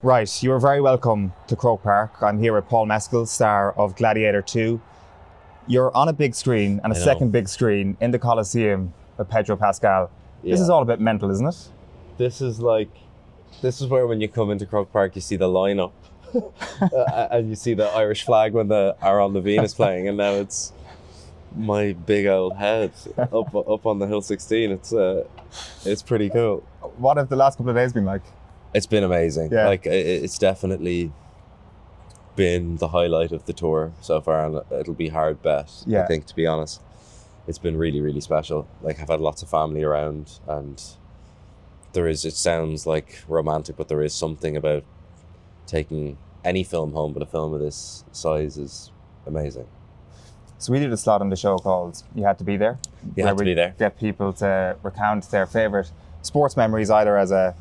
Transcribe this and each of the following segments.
Right, you are very welcome to Croke Park. I'm here with Paul Mescal, star of Gladiator II. You're on a big screen and a second big screen in the Coliseum with Pedro Pascal. This is all a bit mental, isn't it? This is where when you come into Croke Park, you see the lineup and you see the Irish flag when the Aaron Levine is playing, and now it's my big old head up on the Hill 16. It's pretty cool. What have the last couple of days been like? It's been amazing. Yeah. It's definitely been the highlight of the tour so far, and it'll be hard bet. Yeah. I think, to be honest, it's been really, really special. Like, I've had lots of family around, and it sounds like romantic, but there is something about taking any film home, but a film of this size is amazing. So we did a slot on the show called You Had to Be There. You had to be there. Get people to recount their favourite sports memories, either as a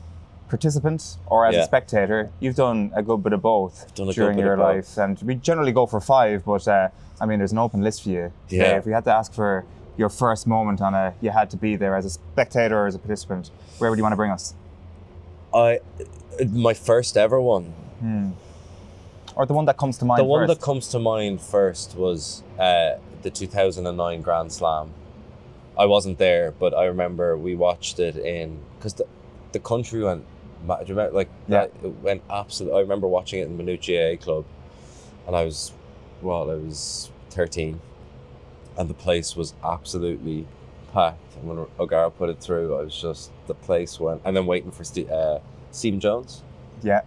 participant or as a spectator. You've done a good bit of both during your life, and we generally go for 5, but there's an open list for you today. Yeah. If we had to ask for your first moment on a You Had to Be There as a spectator or as a participant, where would you want to bring us? My first ever one. Or the one that comes to mind The first? one that comes to mind first was the 2009 Grand Slam. I wasn't there, but I remember we watched it because the country went, do you remember, it went absolutely. I remember watching it in the GAA club, and I was 13, and the place was absolutely packed. And when O'Gara put it through, the place went, and then waiting for Eoin. Yeah.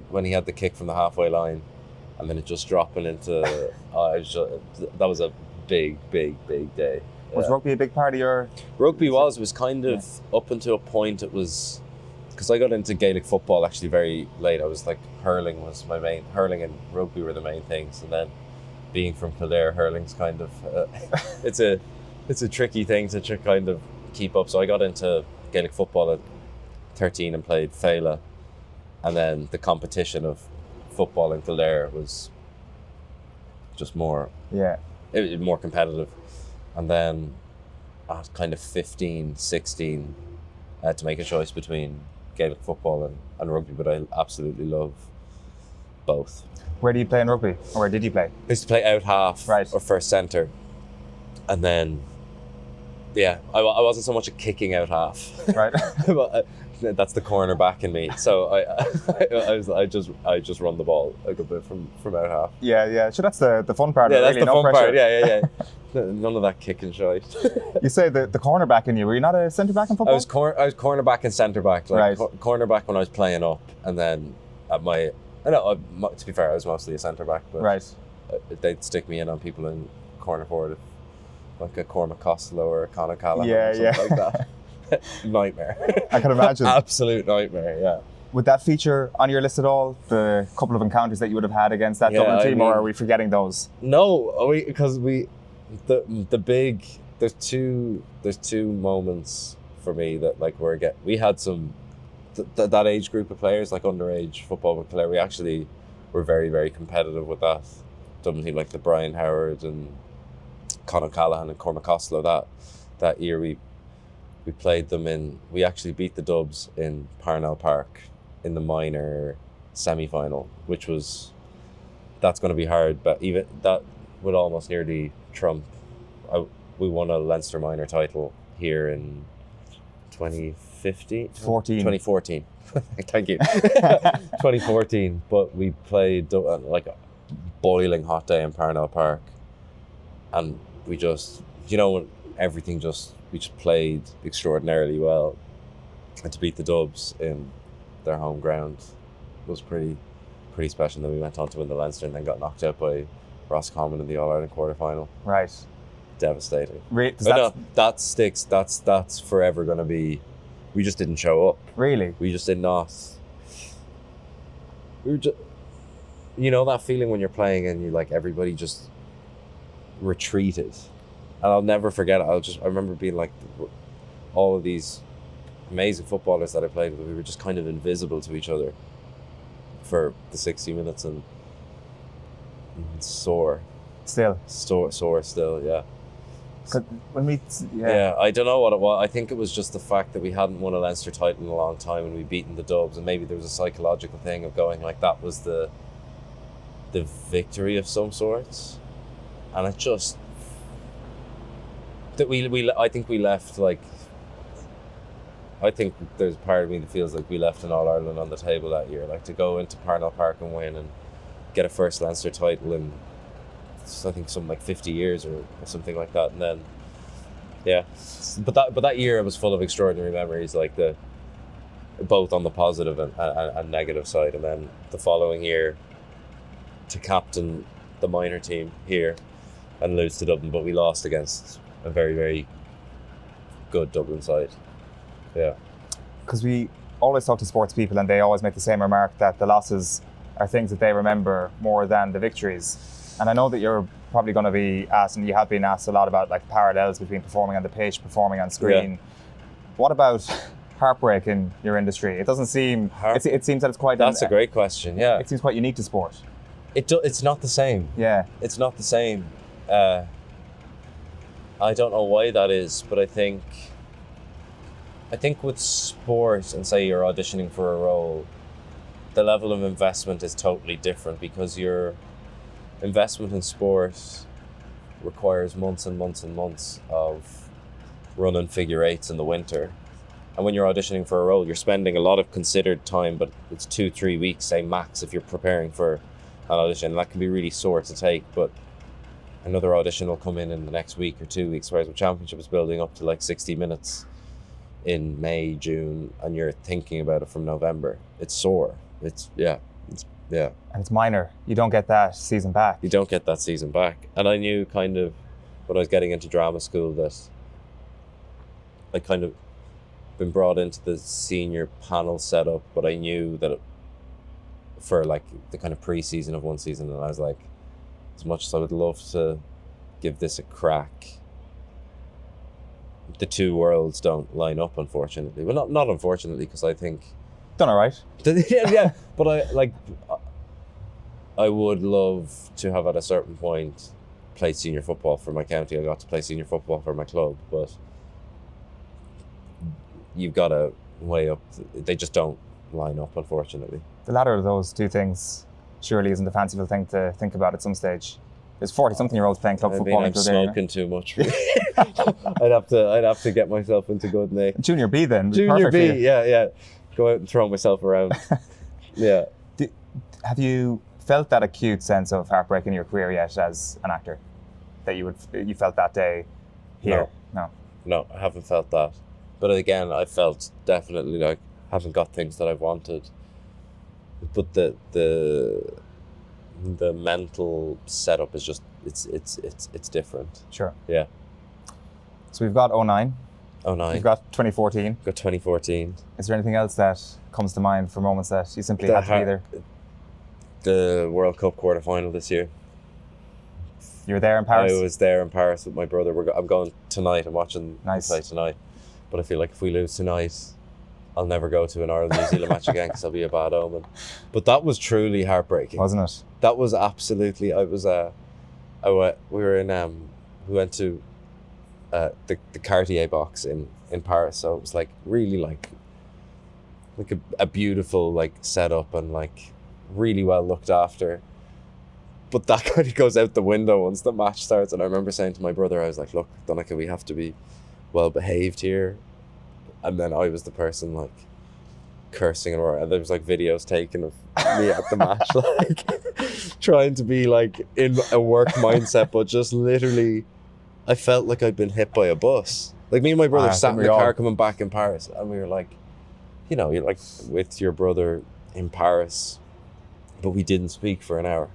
When he had the kick from the halfway line, and then it just dropping into, that was a big day. Was rugby a big part of your... Rugby was kind of, up until a point, it was, because I got into Gaelic football actually very late. I was like, hurling and rugby were the main things, and then being from Kildare, hurling's kind of, it's a tricky thing to kind of keep up. So I got into Gaelic football at 13 and played Fela, and then the competition of football in Kildare was just more competitive. And then at kind of 15, 16, I had to make a choice between Gaelic football and rugby, but I absolutely love both. Where do you play in rugby? Or where did you play? I used to play out half or first centre. And then, I wasn't so much a kicking out half. Right. But that's the cornerback in me. So I just run the ball a good bit from out half. Yeah. So that's the fun part. Yeah, of it, that's really. the No fun pressure. part. Yeah. None of that kicking shite. You say the cornerback in you. Were you not a centre back in football? I was cornerback and centre back. Right. Cornerback when I was playing up, and then to be fair, I was mostly a centre back. But right. They'd stick me in on people in corner forward, like a Cormac Costello or a Conor Callaghan Yeah, or something like that. Nightmare. I can imagine. Absolute nightmare. Yeah. Would that feature on your list at all? The couple of encounters that you would have had against that Dublin team, or are we forgetting those? No, because there's two moments for me that we had some that age group of players, like underage football player. We actually were very, very competitive with that Dublin team, like the Brian Howard and Conor Callaghan and Cormac Costello. That year we played them we actually beat the Dubs in Parnell Park in the minor semi-final, that's going to be hard, but even that would almost nearly trump. We won a Leinster minor title here in 2014. Thank you. 2014, but we played like a boiling hot day in Parnell Park, and we just, everything we just played extraordinarily well, and to beat the Dubs in their home ground was pretty special. And then we went on to win the Leinster and then got knocked out by Roscommon in the All-Ireland quarter-final. Right. Devastating. That sticks. That's forever going to be. We just didn't show up. Really? We just did not. We were just, that feeling when you're playing and everybody just retreated. And I'll never forget it. I remember being like, all of these amazing footballers that I played with, we were just kind of invisible to each other for the 60 minutes and sore. Still, yeah. I don't know what it was. I think it was just the fact that we hadn't won a Leinster title in a long time and we'd beaten the Dubs, and maybe there was a psychological thing of going like that was the victory of some sorts, and it just that I think we left like. I think there's part of me that feels like we left an All-Ireland on the table that year, like to go into Parnell Park and win and get a first Leinster title in I think something like 50 years or something like that, and then but that year it was full of extraordinary memories, like both on the positive and negative side, and then the following year to captain the minor team here and lose to Dublin, but we lost against a very, very good Dublin side. Yeah. Because we always talk to sports people and they always make the same remark that the losses are things that they remember more than the victories. And I know that you're probably going to be asked, and you have been asked a lot about like parallels between performing on the pitch, performing on screen. Yeah. What about heartbreak in your industry? It doesn't seem, it seems that it's quite... That's a great question, yeah. It seems quite unique to sport. It's not the same. Yeah. It's not the same. I don't know why that is, but I think with sport, and say you're auditioning for a role, the level of investment is totally different, because your investment in sport requires months and months and months of running figure eights in the winter. And when you're auditioning for a role, you're spending a lot of considered time, but it's 2-3 weeks, say max, if you're preparing for an audition. That can be really sore to take, but another audition will come in the next week or 2 weeks, whereas the championship is building up to like 60 minutes in May, June, and you're thinking about it from November. It's sore. And it's minor. You don't get that season back. And I knew kind of when I was getting into drama school that I kind of been brought into the senior panel setup, but I knew that for like the kind of pre-season of one season, and I was like, as much as I would love to give this a crack, the two worlds don't line up, unfortunately. Well, not unfortunately, because I think done all right. Yeah, but I would love to have at a certain point played senior football for my county. I got to play senior football for my club, but you've got to weigh up. They just don't line up, unfortunately. The latter of those two things surely isn't a fanciful thing to think about at some stage. There's 40-something-year-olds playing club football in Kildare. I'm smoking too much. I'd have to get myself into good nick. Junior B then. Junior B, yeah. Go out and throw myself around. Yeah. Have you felt that acute sense of heartbreak in your career yet as an actor? That you felt that day here? No, I haven't felt that. But again, I felt definitely like I haven't got things that I've wanted. But the mental setup is just it's different. Sure. Yeah. So we've got 09. We've got 2014. Got 2014. Is there anything else that comes to mind for moments that you simply had to be there? The World Cup quarterfinal this year. You were there in Paris? I was there in Paris with my brother. I'm going tonight. I'm watching them play tonight. But I feel like if we lose tonight, I'll never go to an Ireland-New Zealand match again because I'll be a bad omen. But that was truly heartbreaking. Wasn't it? That was absolutely... we went to the Cartier box in Paris. So it was like really like a beautiful like setup and like really well looked after. But that kind of goes out the window once the match starts. And I remember saying to my brother, I was like, look, Donncha, we have to be well behaved here. And then I was the person like cursing and there was like videos taken of me at the match, like trying to be like in a work mindset, but just literally I felt like I'd been hit by a bus. Like me and my brother sat in the car coming back in Paris, and we were like, you're like with your brother in Paris, but we didn't speak for an hour.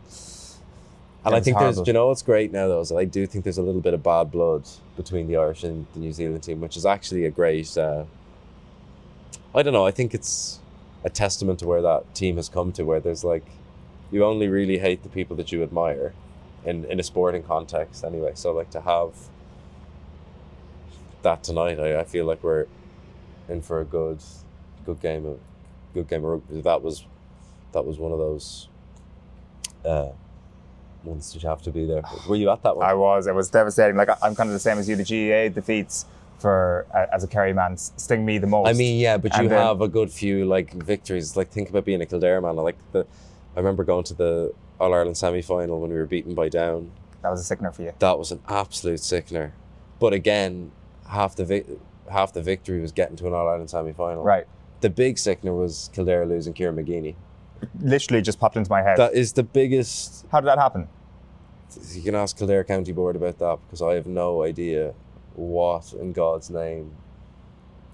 And I think there's, what's great now though, is I do think there's a little bit of bad blood between the Irish and the New Zealand team, which is actually a great, I don't know, I think it's a testament to where that team has come to, where there's like, you only really hate the people that you admire in a sporting context anyway. So like to have that tonight, I feel like we're in for a good game of rugby. That was one of those once did you have to be there? Were you at that one? I was. It was devastating. Like I'm kind of the same as you. The GAA defeats for as a Kerry man sting me the most. I mean, yeah, but you have a good few like victories. Like think about being a Kildare man. I remember going to the All Ireland semi-final when we were beaten by Down. That was a sickener for you. That was an absolute sickener. But again, half the victory was getting to an All Ireland semi-final. Right. The big sickener was Kildare losing Kieran McGeeney. Literally just popped into my head. That is the biggest. How did that happen? You can ask Kildare County Board about that because I have no idea what in God's name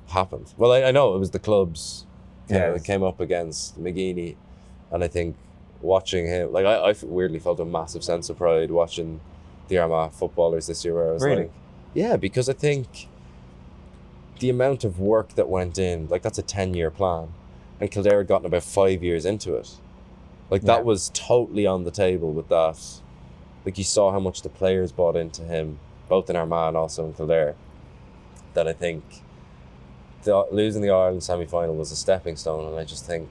happened. Well, I know it was the clubs that came up against McGeeney, and I think watching him, like I weirdly felt a massive sense of pride watching the Armagh footballers this year where I was like, yeah, because I think the amount of work that went in, like that's a 10-year plan, and Kildare had gotten about 5 years into it. Like that was totally on the table with that. Like you saw how much the players bought into him, both in Armagh and also in Kildare, that I think losing the Ireland semi-final was a stepping stone, and I just think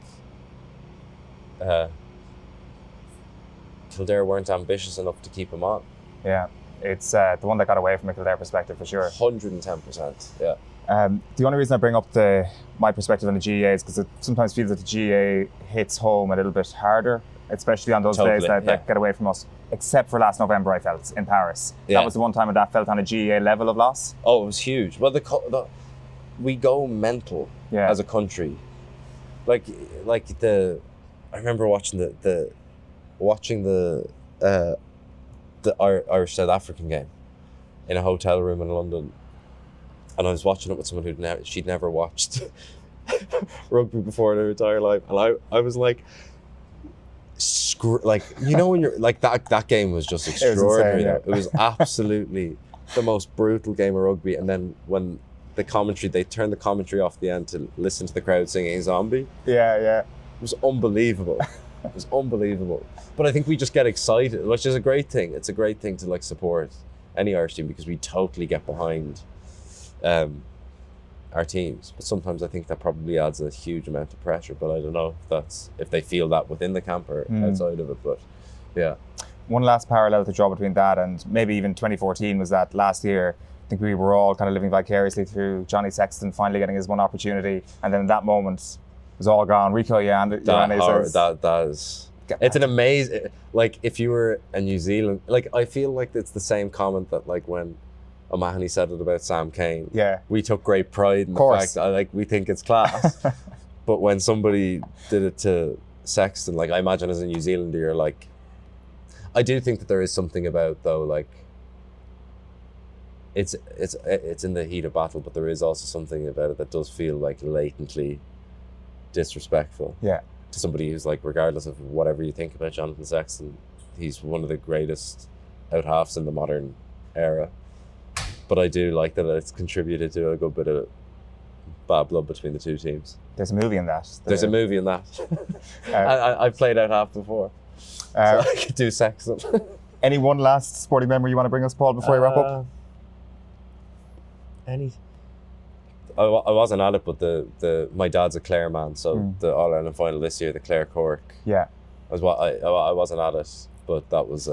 Kildare weren't ambitious enough to keep him on. Yeah, it's the one that got away from a Kildare perspective for sure. 110%, yeah. The only reason I bring up my perspective on the GAA is because it sometimes feels that the GAA hits home a little bit harder, especially on those days that get away from us. Except for last November, I felt in Paris. That was the one time when that felt on a GAA level of loss. Oh, it was huge. Well, we go mental as a country. I remember watching the Irish South African game in a hotel room in London, and I was watching it with someone she'd never watched rugby before in her entire life, and I was like, when you're like that game was just extraordinary. It was absolutely the most brutal game of rugby, and then when they turned the commentary off at the end to listen to the crowd singing Zombie. It was unbelievable. It was unbelievable. But I think we just get excited, which is a great thing. It's a great thing to like support any Irish team because we totally get behind our teams. But sometimes I think that probably adds a huge amount of pressure. But I don't know if they feel that within the camp or outside of it. But yeah. One last parallel to draw between that and maybe even 2014 was that last year, I think we were all kind of living vicariously through Johnny Sexton finally getting his one opportunity, and then that moment it was all gone. Rico it's an amazing, like if you were a New Zealand, like I feel like it's the same comment that like when O'Mahony said it about Sam Cane. Yeah. We took great pride in the fact that we think it's class. But when somebody did it to Sexton, like I imagine as a New Zealander, you're like, I do think that there is something about though, like it's in the heat of battle, but there is also something about it that does feel like latently disrespectful. Yeah. To somebody who's like, regardless of whatever you think about Jonathan Sexton, he's one of the greatest out halves in the modern era. But I do like that it's contributed to a good bit of bad blood between the two teams. There's a movie in that. There's a movie in that. I played out half before, so I could do Sexton. Any one last sporting memory you want to bring us, Paul, before we wrap up? I wasn't at it, but my dad's a Clare man, so the All Ireland final this year, the Clare Cork. Yeah. I wasn't at it, but that was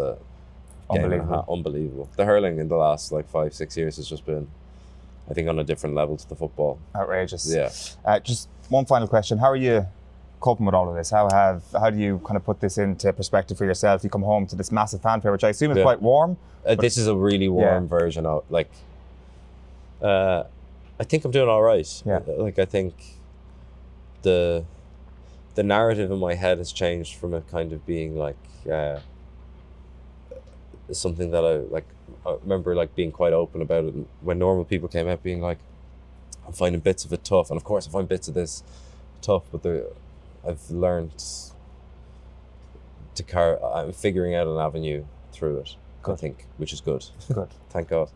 unbelievable. The hurling in the last 5-6 years has just been, I think, on a different level to the football. Outrageous. Yeah. Just one final question: how are you coping with all of this? How do you kind of put this into perspective for yourself? You come home to this massive fanfare, which I assume is quite warm. This is a really warm version of I think I'm doing all right. Yeah. I think the narrative in my head has changed from it kind of being something that I remember being quite open about it, and when normal people came out being like, I'm finding bits of it tough, and of course I find bits of this tough, but I've learned I'm figuring out an avenue through it. I think, which is good. Good. Thank God.